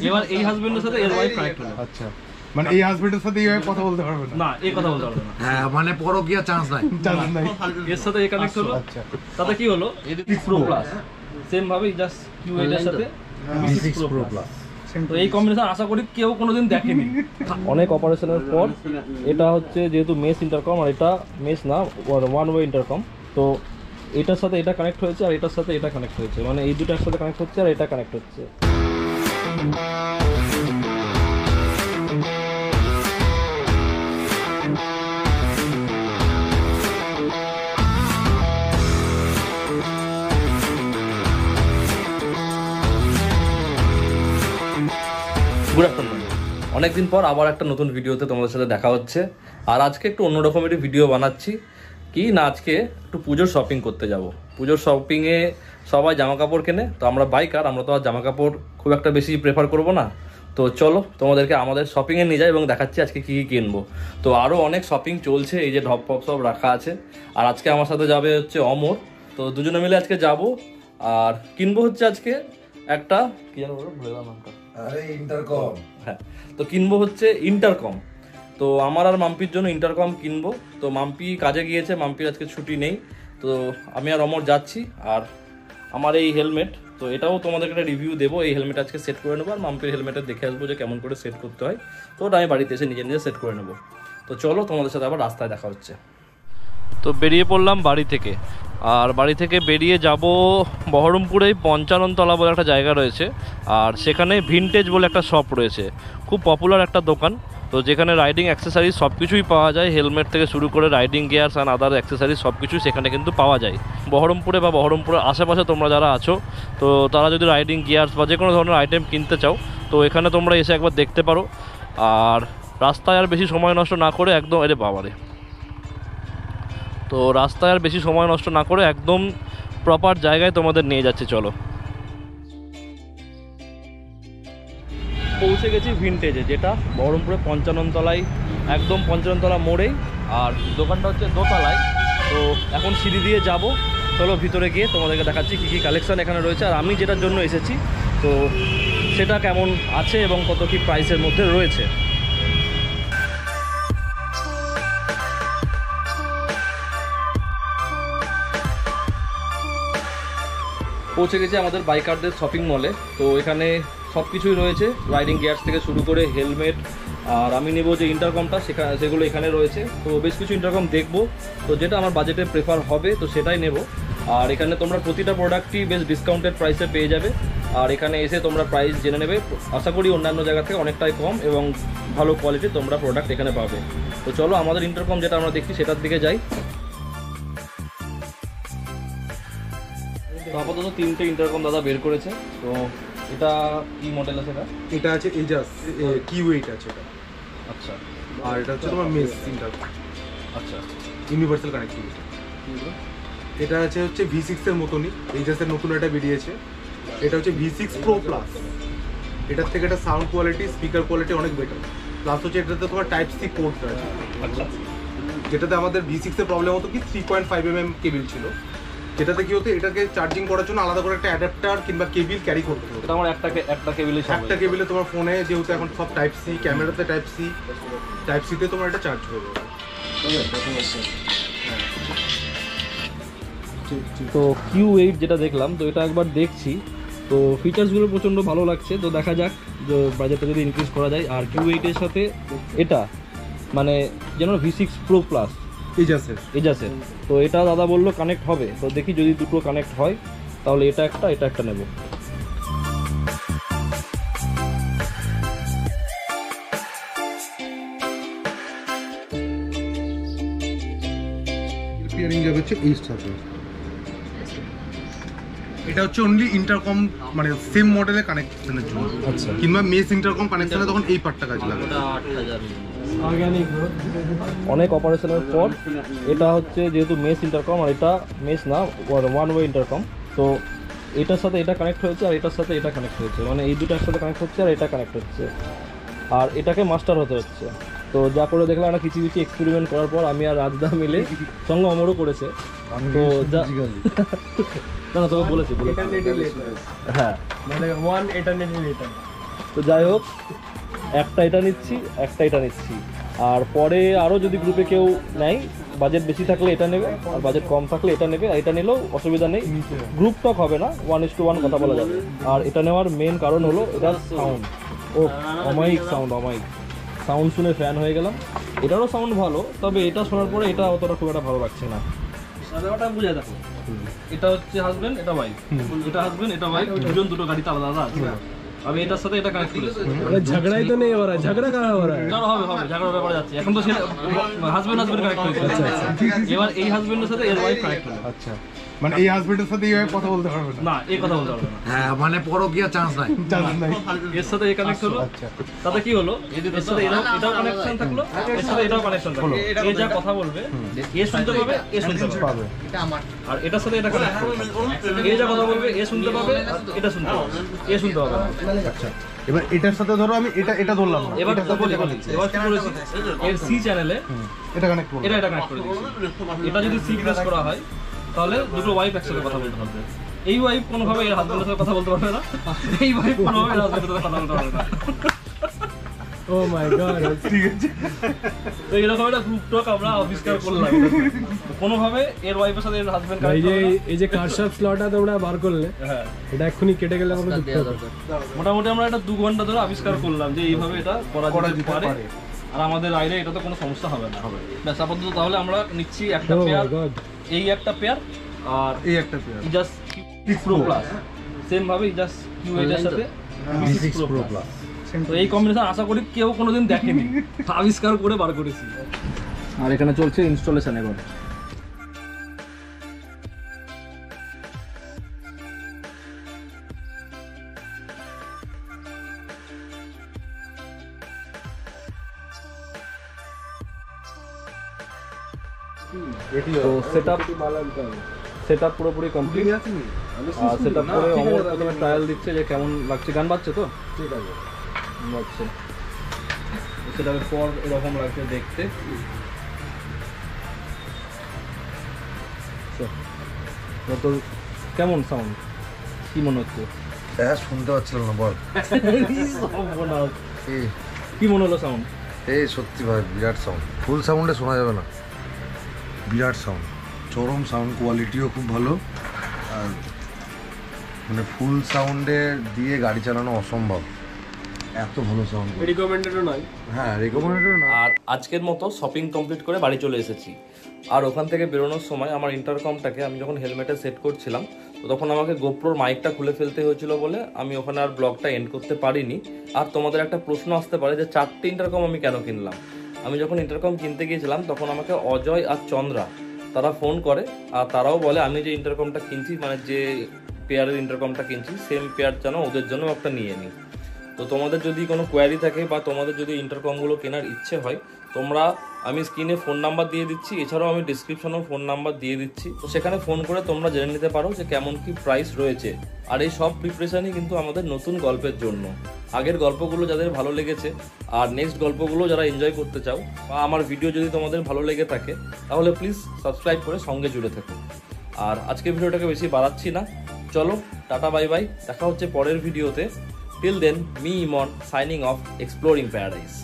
এবার এই হাজবেন্ডের সাথে এর ওয়াইফ কানেক্ট হলো। আচ্ছা, মানে এই হাজবেন্ডের সাথে এইভাবে কথা বলতে পারবে না? না, এই কথা বলতে পারবে না। হ্যাঁ, মানে পরকীয়া চান্স নাই। এর সাথে এ কানেক্ট হলো। আচ্ছা, তাতে কি হলো, V6 Pro Plus সেম ভাবে জাস্ট Q8 এর সাথে V6 Pro Plus। তো এই কম্বিনেশন আশা করি কেউ কোনোদিন দেখেনি। অনেক অপারেশনের পর এটা হচ্ছে যেহেতু মেশ ইন্টারকম, আর এটা মেশ না, ওয়ান ওয়ে ইন্টারকম। তো এটার সাথে এটা কানেক্ট হয়েছে আর এটার সাথে এটা কানেক্ট হয়েছে, মানে এই দুটো একসাথে কানেক্ট হচ্ছে আর এটা কানেক্ট হচ্ছে। Good afternoon. অনেকদিন পর আবার একটা নতুন ভিডিওতে তোমাদের সাথে দেখা হচ্ছে। আর আজকে একটু অন্য রকমের ভিডিও বানাচ্ছি। কি না, আজকে একটু পুজোর শপিং করতে যাব। পুজোর শপিংয়ে সবাই জামা কাপড় কেনে, তো আমরা বাইকার, আমরা তো আর জামা কাপড় খুব একটা বেশি প্রেফার করব না। তো চলো তোমাদেরকে আমাদের শপিংয়ে নিয়ে যাই এবং দেখাচ্ছি আজকে কী কী কিনবো। তো আরও অনেক শপিং চলছে, এই যে ঢপ ফপ সব রাখা আছে। আর আজকে আমার সাথে যাবে হচ্ছে অমর। তো দুজনে মিলে আজকে যাব আর কিনবো হচ্ছে আজকে একটা কি জানো ভুলে গেলাম নামটা। আরে ইন্টারকম। হ্যাঁ, তো কিনবো হচ্ছে ইন্টারকম। তো আমার আর মাম্পির জন্য ইন্টারকম কিনবো। তো মাম্পি কাজে গিয়েছে, মাম্পির আজকে ছুটি নেই। তো আমি আর অমর যাচ্ছি। আর আমার এই হেলমেট, তো এটাও তোমাদেরকে একটা রিভিউ দেবো। এই হেলমেট আজকে সেট করে নেবো আর মাম্পির হেলমেটে দেখে আসবো যে কেমন করে সেট করতে হয়। তো ওটা আমি বাড়িতে এসে নিজে নিজে সেট করে নেবো। তো চলো তোমাদের সাথে আবার রাস্তায় দেখা হচ্ছে। তো বেরিয়ে পড়লাম বাড়ি থেকে। আর বাড়ি থেকে বেরিয়ে যাব বহরমপুরেই পঞ্চাননতলা বলে একটা জায়গা রয়েছে। আর সেখানে ভিনটেজ বলে একটা শপ রয়েছে, খুব পপুলার একটা দোকান। তো যেখানে রাইডিং অ্যাক্সেসারিজ সব কিছুই পাওয়া যায়, হেলমেট থেকে শুরু করে riding gears and other accessories সব কিছুই সেখানে কিন্তু পাওয়া যায়। বহরমপুরে বা বহরমপুরের আশেপাশে তোমরা যারা আছো, তো তারা যদি রাইডিং গিয়ার্স বা যে কোনো ধরনের আইটেম কিনতে চাও, তো এখানে তোমরা এসে একবার দেখতে পারো। আর রাস্তায় আর বেশি সময় নষ্ট না করে একদম, আরে বাবারে, তো রাস্তায় আর বেশি সময় নষ্ট না করে একদম প্রপার জায়গায় তোমাদের নিয়ে যাচ্ছে। চলো, পৌঁছে গেছি ভিনটেজে, যেটা বহরমপুরে পঞ্চাননতলায়, একদম পঞ্চাননতলা মোড়েই। আর দোকানটা হচ্ছে দোতলায়। তো এখন সিঁড়ি দিয়ে যাব। চলো ভিতরে গিয়ে তোমাদেরকে দেখাচ্ছি কী কী কালেকশান এখানে রয়েছে আর আমি যেটার জন্য এসেছি তো সেটা কেমন আছে এবং কত কী প্রাইসের মধ্যে রয়েছে। পৌঁছে গেছি আমাদের বাইকারদের শপিং মলে। তো এখানে সব কিছুই রয়েছে, রাইডিং গিয়ার্স থেকে শুরু করে হেলমেট। আর আমি নেব যে ইন্টারকমটা, সেগুলো এখানে রয়েছে। তো বেশ কিছু ইন্টারকম দেখবো, তো যেটা আমার বাজেটে প্রেফার হবে তো সেটাই নেব। আর এখানে তোমরা প্রতিটা প্রোডাক্টই বেশ ডিসকাউন্টেড প্রাইসে পেয়ে যাবে। আর এখানে এসে তোমরা প্রাইস জেনে নেবে, আশা করি অন্যান্য জায়গা থেকে অনেকটাই কম এবং ভালো কোয়ালিটির তোমরা প্রোডাক্ট এখানে পাবে। তো চলো আমাদের ইন্টারকম যেটা আমরা দেখছি সেটার দিকে যাই। তো আপাতত তিনটে ইন্টারকম দাদা বের করেছে। তো এটা কি মডেল আছে? এটা আছে এজাস Q8 আছে এটা। আচ্ছা, আর এটা হচ্ছে তোমার মেশ ইন্টারকম। আচ্ছা, ইউনিভার্সাল কানেক্টিভিটি। এটা হচ্ছে V6 এর মতনই, এজাসের নতুন এটা বেরিয়েছে। এটা হচ্ছে V6 Pro Plus। এটার থেকে এটা সাউন্ড কোয়ালিটি, স্পিকার কোয়ালিটি অনেক বেটার। প্লাস হচ্ছে এটাতে তোমার টাইপ সি পোর্ট আছে। আচ্ছা, যেটাতে আমাদের V6 এর প্রবলেম হতো কি 3.5 mm কেবল ছিল, যেটাতে কি হতো এটাকে চার্জিং করার জন্য আলাদা করে একটা অ্যাডাপ্টার কিংবা কেবল ক্যারি করতে হতো। এটা আমার একটা কেবলে তোমার ফোনে যেহেতু এখন সব টাইপ সি, ক্যামেরাতে টাইপ সিতে তোমার এটা চার্জ হয়ে যাবে। তো Q8 যেটা দেখলাম, তো এটা একবার দেখছি। তো ফিচার্সগুলো প্রচণ্ড ভালো লাগছে। তো দেখা যাক যে বাজেটটা যদি ইনক্রিজ করা যায়। আর Q8 এর সাথে এটা মানে যেন V6 Pro Plus এজাসের। তো এটা দাদা বললো কানেক্ট হবে। তো দেখি যদি দুটো কানেক্ট হয় তাহলে এটা একটা নেব। এটা হচ্ছে অনলি ইন্টারকম, মানে সেম মডেলের কানেকশনের জন্য। আচ্ছা, কিংবা মেশ ইন্টারকম কানেকশনে তখন এই পার্টটা কাজ লাগে। অনেক অপারেশনের পর এটা হচ্ছে যেহেতু মেশ ইন্টারকম, আর এটা মেশ না, ওয়ান ওয়ে ইন্টারকম। তো এটার সাথে এটা কানেক্ট হয়েছে আর এটার সাথে এটা কানেক্ট হয়েছে, মানে এই দুটার সাথে কানেক্ট হচ্ছে আর এটা কানেক্ট হচ্ছে। আর এটাকে মাস্টার হতে হচ্ছে। তো যা করে দেখলাম না, কিছু এক্সপেরিমেন্ট করার পর আমি আর রাজদা মিলে, সঙ্গে অমরও করেছে। তো না তোকে বলেছি, হ্যাঁ, মানে 1 eternity later তো যাই হোক, একটা এটা নিচ্ছি, একটা এটা নিচ্ছি। আর পরে আরও যদি গ্রুপে কেউ নেয়, বাজেট বেশি থাকলে এটা নেবে, আর বাজেট কম থাকলে এটা নেবে। এটা নিলেও অসুবিধা নেই, গ্রুপ টক হবে না, 1:1 কথা বলা যাবে। আর এটা নেওয়ার মেন কারণ হলো এটার সাউন্ড। ও অমায়িক সাউন্ড, অমায়িক সাউন্ড শুনে ফ্যান হয়ে গেলাম। এটারও সাউন্ড ভালো, তবে এটা শোনার পরে এটা অতটা খুব একটা ভালো লাগছে না। ওটা বুঝে দেখো, এটা হচ্ছে হাজবেন্ড, এটা ওয়াইফ, এটা হাজবেন্ড, এটা ওয়াইফ, দুজন দুটো গাড়িতে আলাদা আলাদা আছে। আমি এটার সাথে এটা কানেক্ট করেছি। ঝগড়াই তো নেই ওরা, ঝগড়া কারা ওরা? চলো হবে হবে, ঝগড়ার ব্যাপারে যাচ্ছে। এখন তো সেটা হাজবেন্ড কানেক্ট করেছে। এবার এই হাজবেন্ডের সাথে এর ওয়াইফ কানেক্ট করবে। আচ্ছা, মানে এই হাজবেন্ডের সাথে এইভাবে কথা বলতে পারবে না? না, এই কথা বলতে পারবে না। হ্যাঁ মানে পরকীয়া চান্স নাই। চান্স নাই। এর সাথে এই কানেক্ট হলো, আচ্ছা, তাতে কি হলো, এর সাথে এটাও কানেকশন থাকলো, এর সাথে এটাও কানেকশন থাকলো। এ যা কথা বলবে এ শুনতে পাবে, এ শুনতে পাবে। আর এটার সাথে এটা কানেক্ট করবে, এ যা কথা বলবে এ শুনতে পাবে, আর এটা শুনতে পাবে, এ শুনতে পাবে না। আচ্ছা। এবার এটার সাথে ধরো আমি এটা ধরলাম না, এবার তো বলি, এবার কি করেছি, এর সি চ্যানেলে এটা কানেক্ট করব। এটা কানেক্ট করে দিয়েছি। এটা যদি সি প্রেস করা হয় তাহলে দুটো ওয়াইফ একসাথে কথা বলতে পারবে। এই ওয়াইফ কোনোভাবে এর হাজবেন্ডের সাথে কথা বলতে পারবে না, এই ওয়াইফ কোনোভাবে এর হাজবেন্ডের সাথে কথা বলতে পারবে না। ও মাই গড, ঠিক আছে। তো এরকম একটা গ্রুপ টক আমরা আবিষ্কার করলাম। কোনোভাবে এর ওয়াইফের সাথে এর হাজবেন্ড এই যে কারশপ স্লটটা তোমরা বার করলে, হ্যাঁ, এটা এক্ষুনি কেটে গেলে আমাকে দুঃখ হবে। মোটামুটি আমরা এটা 2 ঘন্টা ধরে আবিষ্কার করলাম যে এইভাবে এটা করা যেতে পারে। আর আমাদের আইডিয়া এটা তো কোনো সমস্যা হবে না। ব্যাস আপাতত তাহলে আমরা নিচ্ছি একটা Oh my পেয়ার, God. এই একটা পেয়ার, আর এই একটা pair just pro plus same ভাবে জাস্ট Q8 এর সাথে V6 Pro Plus। তো এই কম্বিনেশন আশা করি কেউ কোনোদিন দেখেনি, আবিষ্কার করে বার করেছি। আর এখানে চলছে ইনস্টলেশন। এবার তো সেটআপ পুরোপুরি কমপ্লিট। আর সেটআপ করে অমর প্রথমে ট্রায়াল দিচ্ছে যে কেমন লাগছে। গান বাজছে তো? ঠিক আছে, বাজছে। সেটআপের পর এরকম লাগছে দেখতে। তো কেমন সাউন্ড, কি মনে হচ্ছে? হ্যাঁ শুনতে পাচ্ছিল না, বল কি মনে হলো সাউন্ড? এই সত্যি ভাই বিরাট সাউন্ড, ফুল সাউন্ডে শোনা যাবে না, বিরাট সাউন্ড, চরম সাউন্ড কোয়ালিটিও খুব ভালো। আর মানে ফুল সাউন্ডে দিয়ে গাড়ি চালানো অসম্ভব, এত ভালো সাউন্ড। রিকমেন্ডেডও নয়। হ্যাঁ রিকমেন্ডেড না। আর আজকের মতো শপিং কমপ্লিট করে বাড়ি চলে এসেছি। আর ওখান থেকে বেরোনোর সময় আমার ইন্টারকমটাকে আমি যখন হেলমেটে সেট করছিলাম, তো তখন আমাকে গোপ্রোর মাইকটা খুলে ফেলতে হয়েছিল বলে আমি ওখানে আর ব্লগটা এন্ড করতে পারিনি। আর তোমাদের একটা প্রশ্ন আসতে পারে যে 4টে ইন্টারকম আমি কেন কিনলাম। আমি যখন ইন্টারকম কিনতে গিয়েছিলাম তখন আমাকে অজয় আর চন্দ্রা তারা ফোন করে, আর তারাও বলে আমি যে ইন্টারকমটা কিনছি, মানে যে পেয়ারের ইন্টারকমটা কিনছি সেম পেয়ার যেন ওদের জন্য একটা নিয়ে নিই। তো তোমাদের যদি কোনো কোয়ারি থাকে বা তোমাদের যদি ইন্টারকমগুলো কেনার ইচ্ছে হয়, তোমরা, আমি স্ক্রিনে ফোন নাম্বার দিয়ে দিচ্ছি, এছাড়াও আমি ডিসক্রিপশনেও ফোন নাম্বার দিয়ে দিচ্ছি। তো সেখানে ফোন করে তোমরা জেনে নিতে পারো যে কেমন কি প্রাইস রয়েছে। আর এই সব প্রিপারেশনই কিন্তু আমাদের নতুন গল্পের জন্য। আগের গল্পগুলো যাদের ভালো লেগেছে আর নেক্সট গল্পগুলো যারা এনজয় করতে চাও, বা আমার ভিডিও যদি তোমাদের ভালো লেগে থাকে, তাহলে প্লিজ সাবস্ক্রাইব করে সঙ্গে জুড়ে থেকো। আর আজকের ভিডিওটাকে বেশি বাড়াচ্ছি না, চলো টাটা বাই বাই, দেখা হচ্ছে পরের ভিডিওতে। Till then, me Imon signing off, exploring paradise.